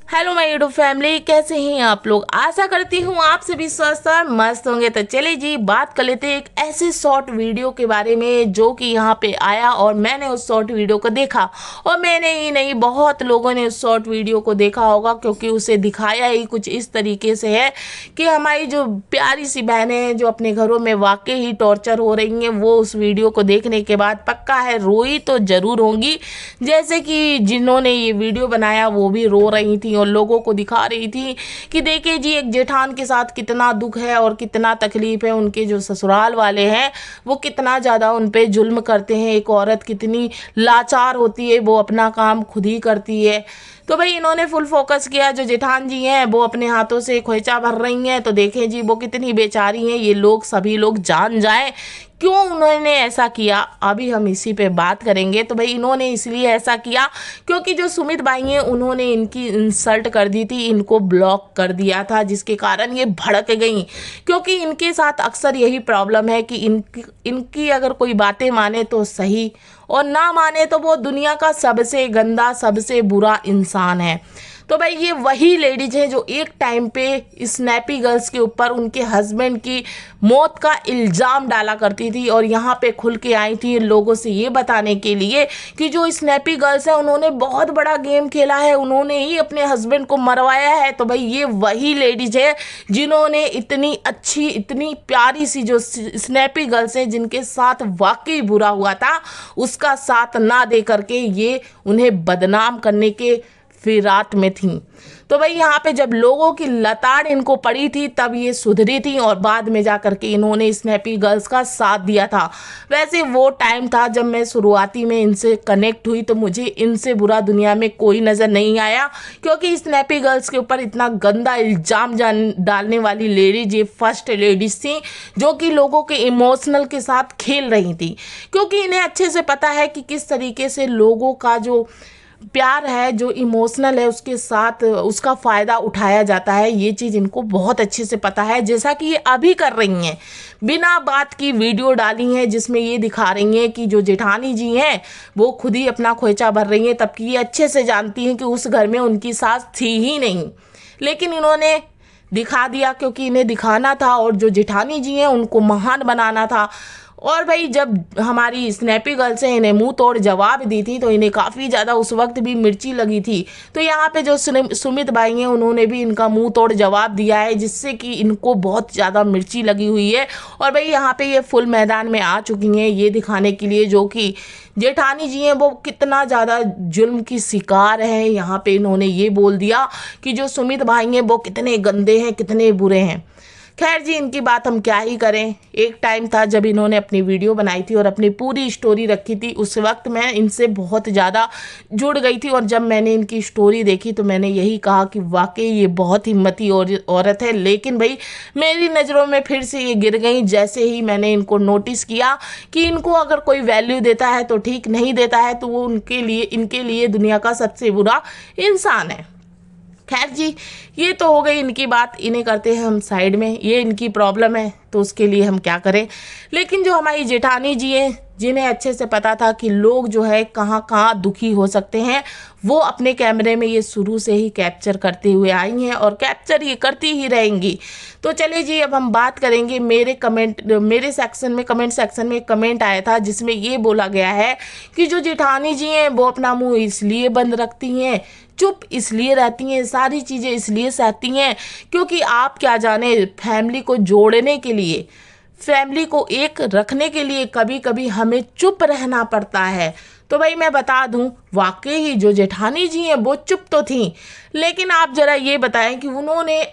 Hello my YouTube family, कैसे हैं आप लोग। आशा करती हूँ आप सभी स्वस्थ और मस्त होंगे। तो चलिए जी, बात कर लेते हैं एक ऐसे शॉर्ट वीडियो के बारे में जो कि यहाँ पे आया और मैंने उस शॉर्ट वीडियो को देखा। और मैंने ही नहीं, बहुत लोगों ने उस शॉर्ट वीडियो को देखा होगा, क्योंकि उसे दिखाया ही कुछ इस तरीके से है कि हमारी जो प्यारी सी बहनें हैं जो अपने घरों में वाकई ही टॉर्चर हो रही हैं, वो उस वीडियो को देखने के बाद पक्का है रोई तो ज़रूर होंगी। जैसे कि जिन्होंने ये वीडियो बनाया वो भी रो रही थी और लोगों को दिखा रही थी कि देखिए जी, एक जेठान के साथ कितना दुख है और कितना तकलीफ है। उनके जो ससुराल वाले हैं वो कितना ज़्यादा उन पे जुल्म करते हैं। एक औरत कितनी लाचार होती है, वो अपना काम खुद ही करती है। तो भाई इन्होंने फुल फोकस किया, जो जेठान जी हैं वो अपने हाथों से खोइचा भर रही हैं। तो देखें जी, वो कितनी बेचारी हैं। ये लोग सभी लोग जान जाएं क्यों उन्होंने ऐसा किया, अभी हम इसी पे बात करेंगे। तो भाई इन्होंने इसलिए ऐसा किया क्योंकि जो सुमित भाई हैं उन्होंने इनकी इंसल्ट कर दी थी, इनको ब्लॉक कर दिया था, जिसके कारण ये भड़क गई। क्योंकि इनके साथ अक्सर यही प्रॉब्लम है कि इनकी अगर कोई बातें माने तो सही, और ना माने तो वो दुनिया का सबसे गंदा सबसे बुरा इंसान है। तो भाई ये वही लेडीज हैं जो एक टाइम पे स्नैपी गर्ल्स के ऊपर उनके हस्बैंड की मौत का इल्ज़ाम डाला करती थी, और यहाँ पे खुल के आई थी लोगों से ये बताने के लिए कि जो स्नैपी गर्ल्स हैं उन्होंने बहुत बड़ा गेम खेला है, उन्होंने ही अपने हस्बैंड को मरवाया है। तो भाई ये वही लेडीज है जिन्होंने इतनी अच्छी इतनी प्यारी सी जो स्नैपी गर्ल्स हैं जिनके साथ वाकई बुरा हुआ था, उसका साथ ना दे करके ये उन्हें बदनाम करने के फिरात में थी। तो भाई यहाँ पे जब लोगों की लताड़ इनको पड़ी थी तब ये सुधरी थी, और बाद में जा करके इन्होंने स्नैपी गर्ल्स का साथ दिया था। वैसे वो टाइम था जब मैं शुरुआती में इनसे कनेक्ट हुई, तो मुझे इनसे बुरा दुनिया में कोई नज़र नहीं आया, क्योंकि स्नैपी गर्ल्स के ऊपर इतना गंदा इल्ज़ाम डालने वाली लेडीज ये फर्स्ट लेडीज थी जो कि लोगों के इमोशनल के साथ खेल रही थी। क्योंकि इन्हें अच्छे से पता है कि किस तरीके से लोगों का जो प्यार है, जो इमोशनल है, उसके साथ उसका फ़ायदा उठाया जाता है। ये चीज़ इनको बहुत अच्छे से पता है, जैसा कि ये अभी कर रही हैं। बिना बात की वीडियो डाली हैं जिसमें ये दिखा रही हैं कि जो जेठानी जी हैं वो खुद ही अपना खोइचा भर रही हैं, तबकि ये अच्छे से जानती हैं कि उस घर में उनकी सास थी ही नहीं, लेकिन इन्होंने दिखा दिया क्योंकि इन्हें दिखाना था, और जो जेठानी जी हैं उनको महान बनाना था। और भाई जब हमारी स्नैपी गर्ल्स हैं इन्हें मुंह तोड़ जवाब दी थी तो इन्हें काफ़ी ज़्यादा उस वक्त भी मिर्ची लगी थी। तो यहाँ पे जो सुमित भाई हैं उन्होंने भी इनका मुंह तोड़ जवाब दिया है, जिससे कि इनको बहुत ज़्यादा मिर्ची लगी हुई है। और भाई यहाँ पे ये फुल मैदान में आ चुकी हैं ये दिखाने के लिए जो कि जेठानी जी हैं वो कितना ज़्यादा जुल्म की शिकार है। यहाँ पे इन्होंने ये बोल दिया कि जो सुमित भाई हैं वो कितने गंदे हैं, कितने बुरे हैं। खैर जी, इनकी बात हम क्या ही करें। एक टाइम था जब इन्होंने अपनी वीडियो बनाई थी और अपनी पूरी स्टोरी रखी थी, उस वक्त मैं इनसे बहुत ज़्यादा जुड़ गई थी, और जब मैंने इनकी स्टोरी देखी तो मैंने यही कहा कि वाकई ये बहुत हिम्मती औरत है। लेकिन भाई मेरी नज़रों में फिर से ये गिर गई जैसे ही मैंने इनको नोटिस किया कि इनको अगर कोई वैल्यू देता है तो ठीक, नहीं देता है तो वो इनके लिए दुनिया का सबसे बुरा इंसान है। खैर जी, ये तो हो गई इनकी बात, इन्हें करते हैं हम साइड में। ये इनकी प्रॉब्लम है तो उसके लिए हम क्या करें। लेकिन जो हमारी जेठानी जी हैं जिन्हें अच्छे से पता था कि लोग जो है कहाँ कहाँ दुखी हो सकते हैं, वो अपने कैमरे में ये शुरू से ही कैप्चर करते हुए आई हैं और कैप्चर ये करती ही रहेंगी। तो चलिए जी, अब हम बात करेंगे मेरे कमेंट सेक्शन में कमेंट आया था जिसमें ये बोला गया है कि जो जेठानी जी हैं वो अपना मुँह इसलिए बंद रखती हैं, चुप इसलिए रहती हैं, सारी चीज़ें इसलिए सहती हैं क्योंकि आप क्या जाने, फैमिली को जोड़ने के लिए, फैमिली को एक रखने के लिए कभी कभी हमें चुप रहना पड़ता है। तो भाई मैं बता दूं, वाकई ही जो जेठानी जी हैं वो चुप तो थी, लेकिन आप ज़रा ये बताएं कि उन्होंने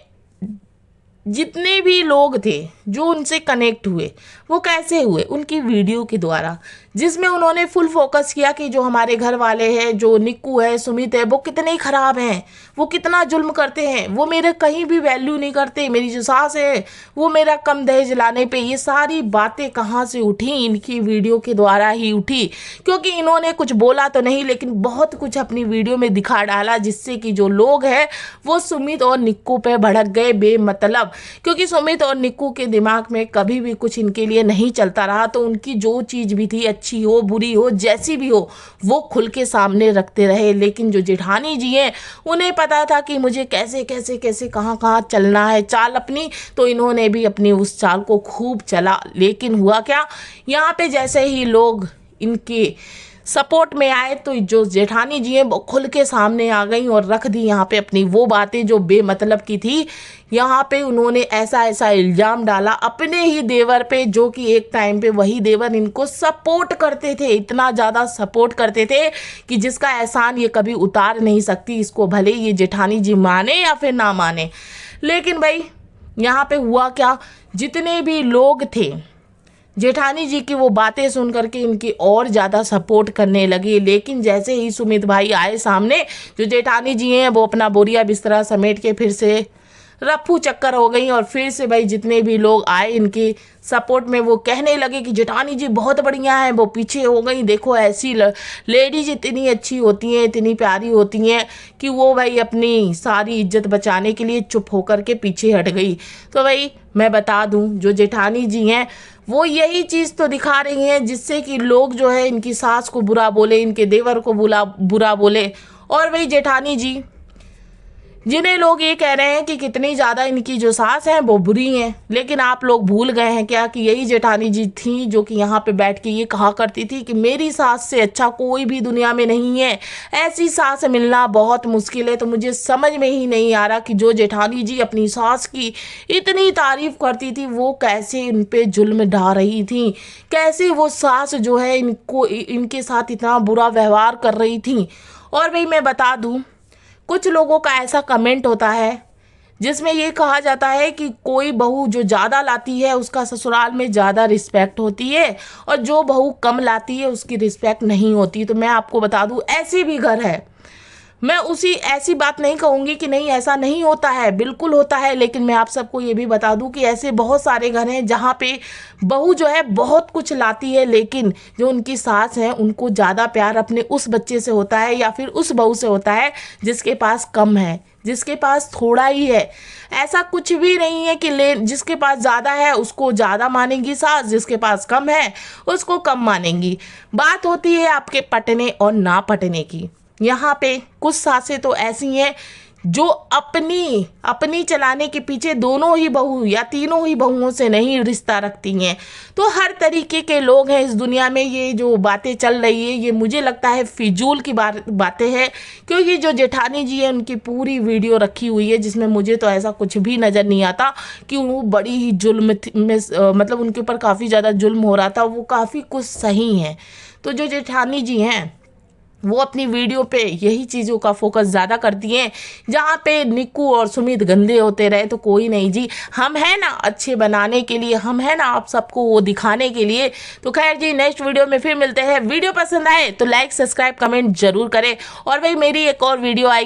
जितने भी लोग थे जो उनसे कनेक्ट हुए वो कैसे हुए, उनकी वीडियो के द्वारा, जिसमें उन्होंने फुल फोकस किया कि जो हमारे घर वाले हैं, जो निक्कू है, सुमित है, वो कितने ख़राब हैं, वो कितना जुल्म करते हैं, वो मेरे कहीं भी वैल्यू नहीं करते, मेरी जो सास है वो मेरा कम दहेज लाने पे। ये सारी बातें कहाँ से उठी, इनकी वीडियो के द्वारा ही उठी, क्योंकि इन्होंने कुछ बोला तो नहीं लेकिन बहुत कुछ अपनी वीडियो में दिखा डाला, जिससे कि जो लोग हैं वो सुमित और निक्कू पे भड़क गए बेमतलब। क्योंकि सुमित और निक्कू के दिमाग में कभी भी कुछ इनके लिए नहीं चलता रहा, तो उनकी जो चीज़ भी थी अच्छी हो बुरी हो जैसी भी हो वो खुल के सामने रखते रहे। लेकिन जो जेठानी जी हैं उन्हें पता था कि मुझे कैसे कैसे कैसे कहाँ कहाँ चलना है चाल अपनी, तो इन्होंने भी अपनी उस चाल को खूब चला। लेकिन हुआ क्या, यहाँ पे जैसे ही लोग इनके सपोर्ट में आए तो जो जेठानी जी हैं वो खुल के सामने आ गई और रख दी यहाँ पे अपनी वो बातें जो बेमतलब की थी। यहाँ पे उन्होंने ऐसा ऐसा इल्ज़ाम डाला अपने ही देवर पे, जो कि एक टाइम पे वही देवर इनको सपोर्ट करते थे, इतना ज़्यादा सपोर्ट करते थे कि जिसका एहसान ये कभी उतार नहीं सकती, इसको भले ये जेठानी जी माने या फिर ना माने। लेकिन भाई यहाँ पे हुआ क्या, जितने भी लोग थे जेठानी जी की वो बातें सुन करके इनकी और ज़्यादा सपोर्ट करने लगी। लेकिन जैसे ही सुमित भाई आए सामने, जो जेठानी जी हैं वो अपना बोरिया बिस्तरा समेट के फिर से रफू चक्कर हो गई और फिर से भाई जितने भी लोग आए इनकी सपोर्ट में वो कहने लगे कि जेठानी जी बहुत बढ़िया है, वो पीछे हो गई। देखो ऐसी लेडीज इतनी अच्छी होती हैं, इतनी प्यारी होती हैं कि वो भाई अपनी सारी इज्जत बचाने के लिए चुप होकर के पीछे हट गई। तो भाई मैं बता दूं जो जेठानी जी हैं वो यही चीज़ तो दिखा रही हैं जिससे कि लोग जो है इनकी सास को बुरा बोले, इनके देवर को बुरा बोले। और वही जेठानी जी जिन्हें लोग ये कह रहे हैं कि कितनी ज़्यादा इनकी जो सास हैं वो बुरी हैं, लेकिन आप लोग भूल गए हैं क्या कि यही जेठानी जी थी जो कि यहाँ पे बैठ के ये कहा करती थी कि मेरी सास से अच्छा कोई भी दुनिया में नहीं है, ऐसी सास मिलना बहुत मुश्किल है। तो मुझे समझ में ही नहीं आ रहा कि जो जेठानी जी अपनी सास की इतनी तारीफ करती थी वो कैसे इन पे जुल्म ढा रही थी, कैसे वो सास जो है इनके साथ इतना बुरा व्यवहार कर रही थी। और भाई मैं बता दूँ कुछ लोगों का ऐसा कमेंट होता है जिसमें ये कहा जाता है कि कोई बहू जो ज़्यादा लाती है उसका ससुराल में ज़्यादा रिस्पेक्ट होती है और जो बहू कम लाती है उसकी रिस्पेक्ट नहीं होती। तो मैं आपको बता दूं ऐसे भी घर है, मैं ऐसी बात नहीं कहूँगी कि नहीं ऐसा नहीं होता है, बिल्कुल होता है। लेकिन मैं आप सबको ये भी बता दूं कि ऐसे बहुत सारे घर हैं जहाँ पे बहू जो है बहुत कुछ लाती है लेकिन जो उनकी सास है उनको ज़्यादा प्यार अपने उस बच्चे से होता है या फिर उस बहू से होता है जिसके पास कम है, जिसके पास थोड़ा ही है। ऐसा कुछ भी नहीं है कि जिसके पास ज़्यादा है उसको ज़्यादा मानेंगी सास, जिसके पास कम है उसको कम मानेंगी। बात होती है आपके पटने और ना पटने की। यहाँ पे कुछ सासें तो ऐसी हैं जो अपनी चलाने के पीछे दोनों ही बहू या तीनों ही बहुओं से नहीं रिश्ता रखती हैं। तो हर तरीके के लोग हैं इस दुनिया में। ये जो बातें चल रही है ये मुझे लगता है फिजूल की बातें हैं, क्योंकि जो जेठानी जी है उनकी पूरी वीडियो रखी हुई है जिसमें मुझे तो ऐसा कुछ भी नज़र नहीं आता कि वो बड़ी ही जुल्म में मतलब उनके ऊपर काफ़ी ज़्यादा जुल्म हो रहा था, वो काफ़ी कुछ सही हैं। तो जो जेठानी जी हैं वो अपनी वीडियो पे यही चीज़ों का फोकस ज़्यादा करती हैं। जहाँ पे निक्कू और सुमित गंदे होते रहे तो कोई नहीं जी, हम हैं ना अच्छे बनाने के लिए, हम हैं ना आप सबको वो दिखाने के लिए। तो खैर जी नेक्स्ट वीडियो में फिर मिलते हैं। वीडियो पसंद आए तो लाइक सब्सक्राइब कमेंट जरूर करें। और भाई मेरी एक और वीडियो आएगी